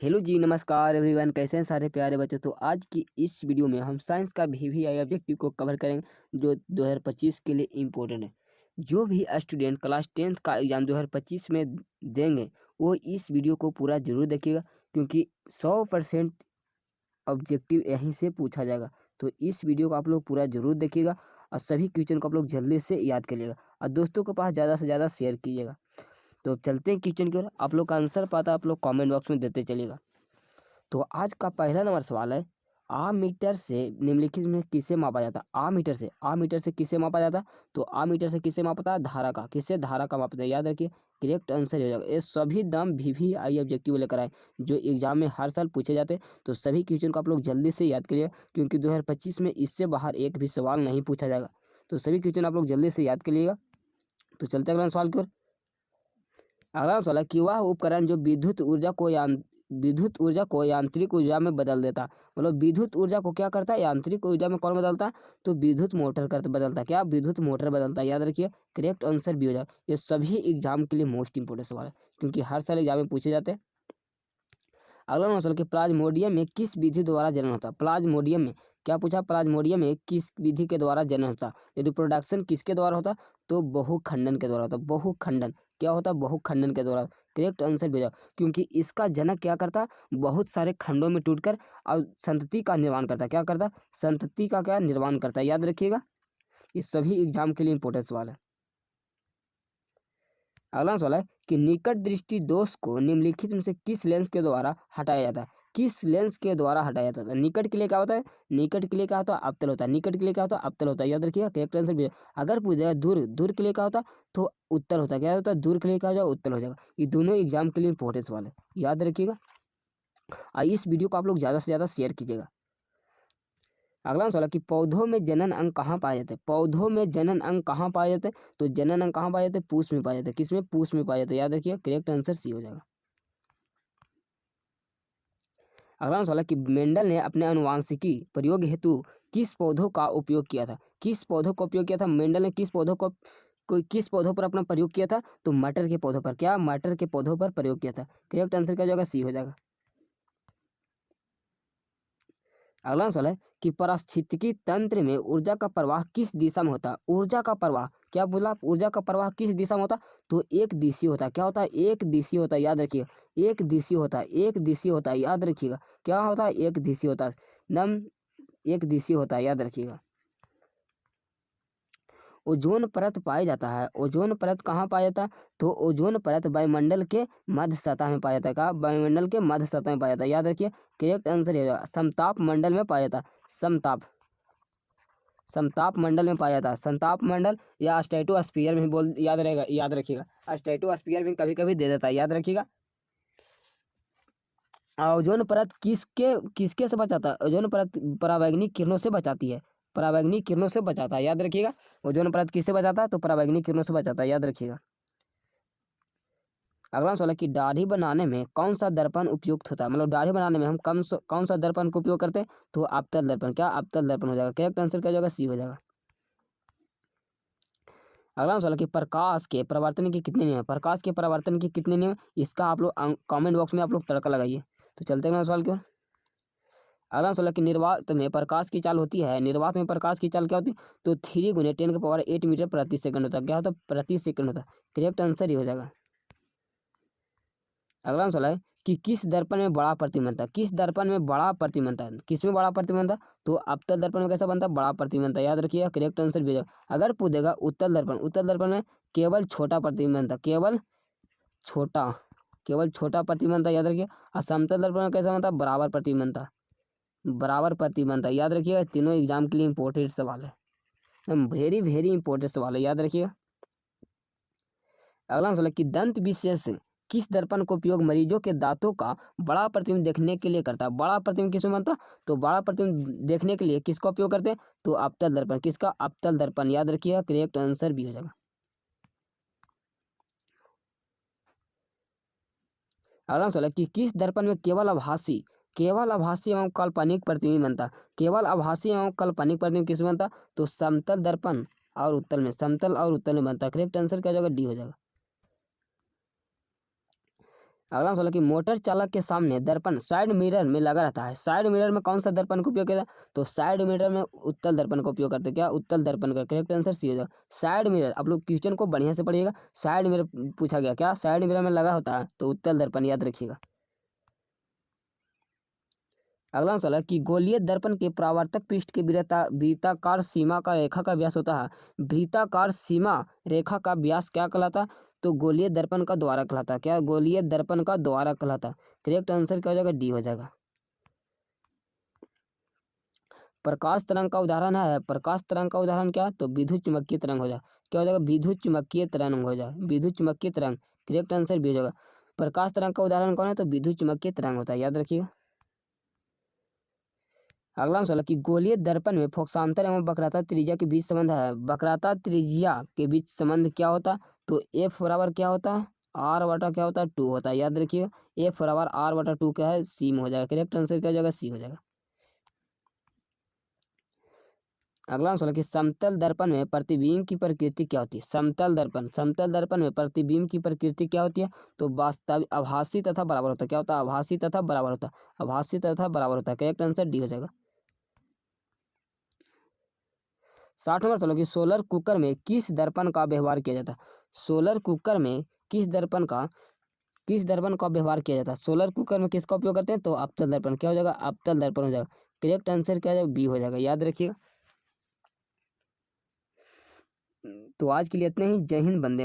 Hello जी, नमस्कार everyone. कैसे हैं सारे प्यारे बच्चों। तो आज की इस वीडियो में हम साइंस का वीवीआई ऑब्जेक्टिव को कवर करेंगे जो 2025 के लिए इम्पोर्टेंट है। जो भी स्टूडेंट क्लास 10th का एग्ज़ाम 2025 में देंगे वो इस वीडियो को पूरा ज़रूर देखिएगा, क्योंकि 100% ऑब्जेक्टिव यहीं से पूछा जाएगा। तो इस वीडियो को आप लोग पूरा ज़रूर देखिएगा और सभी क्वेश्चन को आप लोग जल्दी से याद करिएगा और दोस्तों के पास ज़्यादा से ज़्यादा शेयर कीजिएगा। तो चलते हैं क्वेश्चन की ओर। आप लोग का आंसर पता आप लोग कमेंट बॉक्स में देते चलिएगा। तो आज का पहला नंबर सवाल है, आमीटर से निम्नलिखित में किसे मापा जाता है। आमीटर से किसे मापा जाता है। तो आमीटर से किसे मापता है, धारा का। किससे, धारा का मापता है। याद रखिए, करेक्ट आंसर हो जाएगा। ये सभी दाम वीवीआई ऑब्जेक्टिव लेकर आए जो एग्जाम में हर साल पूछे जाते हैं। तो सभी क्वेश्चन को आप लोग जल्दी से याद करिए, क्योंकि 2025 में इससे बाहर एक भी सवाल नहीं पूछा जाएगा। तो सभी क्वेश्चन आप लोग जल्दी से याद करिएगा। तो चलते अगला सवाल की ओर। अगला सवाल है कि वह उपकरण जो विद्युत ऊर्जा को यांत्रिक ऊर्जा में बदल देता। मतलब विद्युत ऊर्जा को क्या करता है, यांत्रिक ऊर्जा में कौन बदलता है। तो विद्युत मोटर बदलता है। क्या, विद्युत मोटर बदलता है। याद रखिए, करेक्ट आंसर भी हो जाएगा। ये सभी एग्जाम के लिए मोस्ट इंपोर्टेंट सवाल है, क्योंकि हर साल एग्जाम में पूछे जाते हैं। अगला सवाल कि प्लाज्मोडियम में किस विधि द्वारा जनन होता है। प्लाज्मोडियम में क्या पूछा, प्लाज्मोडियम में किस विधि के द्वारा जनन होता है। रिप्रोडक्शन किसके द्वारा होता, तो बहुखंडन के द्वारा होता। बहुखंडन क्या होता, बहुखंडन के द्वारा। करेक्ट आंसर भेजा, क्योंकि इसका जनक क्या करता, बहुत सारे खंडों में टूटकर और संतति का निर्माण करता। क्या करता, संतति का क्या निर्माण करता है। याद रखिएगा, ये सभी एग्जाम के लिए इंपॉर्टेंट सवाल है। अगला सवाल है कि निकट दृष्टि दोष को निम्नलिखित में से किस लेंस के द्वारा हटाया जाता है। किस लेंस के द्वारा हटाया जाता है। निकट के लिए क्या होता है, निकट के लिए क्या होता है, अवतल होता है। निकट के लिए क्या होता है, अवतल होता है। याद रखिएगा, करेक्ट आंसर भी। अगर पूछेगा दूर, दूर के लिए क्या होता है, तो उत्तल होता है। क्या होता है, दूर के लिए क्या हो जाएगा, उत्तल हो जाएगा। ये दोनों एग्जाम के लिए इंपॉर्टेंट सवाल है, याद रखिएगा। और इस वीडियो को आप लोग ज़्यादा से ज़्यादा शेयर कीजिएगा। अगला सवाल है कि पौधों में जनन अंग कहाँ पाए जाते हैं। पौधों में जनन अंग कहाँ पाए जाते हैं। तो जनन अंग कहाँ पाए जाते हैं, पूष में पाए जाते हैं। किसमें, पूष में पाए जाते हैं। याद रखिए, करेक्ट आंसर सी हो जाएगा। अगला सवाल है कि मेंडल ने अपने आनुवांशिकी प्रयोग हेतु किस पौधों का उपयोग किया था। किस पौधों का उपयोग किया था, मेंडल ने किस पौधों को किस पौधों पर अपना प्रयोग किया था। तो मटर के पौधों पर। क्या, मटर के पौधों पर प्रयोग किया था। करेक्ट आंसर क्या हो जाएगा, सी हो जाएगा। अगला सवाल है कि पारिस्थितिकी तंत्र में ऊर्जा का प्रवाह किस दिशा में होता है। ऊर्जा का प्रवाह क्या बोला, ऊर्जा का प्रवाह किस दिशा में होता है। तो एक दिशीय होता है। क्या होता है, एक दिशीय होता है। याद रखिएगा, एक दिशीय होता है। एक दिशीय होता है, याद रखिएगा। क्या होता है, एक दिशीय होता है। नम एक दिशीय होता है, याद रखिएगा। ओजोन परत पाया जाता है। ओजोन परत कहाँ पाया जाता है। तो ओजोन परत वायुमंडल के मध्य सतह में पाया जाता है। कहाँ, वायुमंडल के मध्य सतह में पाया जाता है। याद रखिए, करेक्ट आंसर ये होगा, समताप मंडल में पाया जाता है। समताप मंडल में पाया जाता है। समताप मंडल या स्ट्रेटोस्फीयर में बोल, याद रहेगा, याद रखिएगा। स्ट्रेटोस्फीयर भी कभी कभी दे देता है, याद रखिएगा। ओजोन परत किसके किसके से बचाता है। ओजोन परत परावैंगनिक किरणों से बचाती है। परावैंगनिक किरणों से बचाता है, याद रखिएगा। ओजोन परत किससे बचाता है, तो परावैंगनिक किरणों से बचाता है, याद रखिएगा। अगला सवाल है कि दाढ़ी बनाने में कौन सा दर्पण उपयुक्त होता है। मतलब दाढ़ी बनाने में हम कौन सा दर्पण का उपयोग करते हैं। तो अवतल दर्पण। क्या, अवतल दर्पण हो जाएगा। करेक्ट आंसर क्या हो जाएगा, सी हो जाएगा। अगला सवाल है कि प्रकाश के परावर्तन के कितने नियम हैं। प्रकाश के परावर्तन के कितने नियम हैं? इसका आप लोग कमेंट बॉक्स में आप लोग तड़का लगाइए। तो चलते हैं अगला सवाल की ओर। अगला सवाल है कि निर्वात में प्रकाश की चाल होती है। निर्वात में प्रकाश की चाल क्या होती है। तो 3 × 10⁸ मीटर प्रति सेकंड होता है। क्या होता है, प्रति सेकंड होता है। करेक्ट आंसर ही हो जाएगा। अगला सवाल है कि किस दर्पण में बड़ा प्रतिबिंब बनता है। किस दर्पण में बड़ा प्रतिबिंब बनता है। किस में बड़ा प्रतिबिंब बनता है। तो अवतल दर्पण में कैसा बनता है, बड़ा प्रतिबिंब बनता है। याद रखिएगा, करेक्ट आंसर भी हो जाएगा। अगर पूछेगा उत्तल दर्पण, उत्तल दर्पण में केवल छोटा प्रतिबिंब बनता है। छोटा केवल छोटा प्रतिबिंब बनता है, याद रखिए। और समतल दर्पण में कैसा बनता है, बराबर प्रतिबिंब बनता है। बराबर प्रतिबिंब बनता है, याद रखिएगा। तीनों एग्जाम के लिए इंपॉर्टेंट सवाल है, वेरी वेरी इंपॉर्टेंट सवाल है, याद रखिएगा। अगला सवाल है कि दंत विशेषज्ञ किस दर्पण का उपयोग मरीजों के दांतों का बड़ा प्रतिबिंब देखने के लिए करता है। बड़ा प्रतिबिंब किसमें बनता है। तो बड़ा प्रतिबिंब देखने के लिए किसका उपयोग करते हैं। तो अवतल दर्पण। किसका, अवतल दर्पण, याद रखिएगा। करेक्ट आंसर भी हो जाएगा। अगला सवाल है कि किस दर्पण में केवल आभासी एवं काल्पनिक प्रतिबिंब बनता है। केवल आभासी एवं काल्पनिक प्रतिबिंब किसमें बनता है। तो समतल दर्पण और उत्तल में, समतल और उत्तल में बनता है। करेक्ट आंसर क्या हो जाएगा, डी हो जाएगा। अगला सवाल कि मोटर चालक के सामने दर्पण साइड मिरर में लगा रहता है, साइड मिरर में कौन सा दर्पण का उपयोग किया जाता है? तो साइड मिरर में उत्तल दर्पण का उपयोग करते हैं। क्या? उत्तल दर्पण का करेक्ट आंसर सी हो जाएगा। साइड मिरर, आप लोग क्वेश्चन को बढ़िया से पढ़िएगा। साइड मिरर पूछा गया, क्या साइड मिरर में लगा होता है? तो उत्तल दर्पण याद रखिएगा। अगला सवाल है कि गोलीय दर्पण के परावर्तक पृष्ठ के वृत्ताकार सीमा का रेखा का व्यास होता है। वृत्ताकार सीमा रेखा का व्यास क्या कहलाता है? तो गोलीय दर्पण का द्वारा कहलाता है। क्या? गोलीय दर्पण का द्वारा कहलाता है। करेक्ट आंसर क्या हो जाएगा? डी हो जाएगा। प्रकाश तरंग का उदाहरण है, प्रकाश तरंग का उदाहरण क्या? तो विद्युत चुम्बकीय तरंग हो जाएगा। क्या हो जाएगा? विद्युत चुम्बकीय तरंग हो जाएगा। विद्युत चुम्बकीय तरंग करेक्ट आंसर भी हो जाएगा। प्रकाश तरंग का उदाहरण कौन है? तो विद्युत चुम्बकीय तरंग होता है, याद रखिएगा। अगला सवाल कि गोलीय दर्पण में फोकसांतर एवं वक्रता त्रिज्या के बीच संबंध है। वक्रता त्रिज्या के बीच संबंध क्या होता है? तो एफ बराबर क्या होता है? आर बटा क्या होता है? 2 होता है, याद रखिएगा। एफ बराबर आर बटा 2 क्या है? सी में हो जाएगा। करेक्ट आंसर क्या हो जाएगा? सी हो जाएगा। अगला सवाल कि समतल दर्पण में प्रतिबिंब की प्रकृति क्या होती है? समतल दर्पण में प्रतिबिंब की प्रकृति क्या होती है? तो वास्तविक, आभासी तथा बराबर होता है। क्या होता है? आभासी तथा बराबर होता है। आभासी तथा बराबर होता है। करेक्ट आंसर डी हो जाएगा। 60 नंबर सवाल कि सोलर कुकर में किस दर्पण का व्यवहार किया जाता है? सोलर कुकर में किस दर्पण का व्यवहार किया जाता है? सोलर कुकर में किसका उपयोग करते हैं? तो अवतल दर्पण। क्या हो जाएगा? अवतल दर्पण हो जाएगा। करेक्ट आंसर क्या हो जाएगा? बी हो जाएगा, याद रखिएगा। तो आज के लिए इतने ही। जय हिंद, वंदे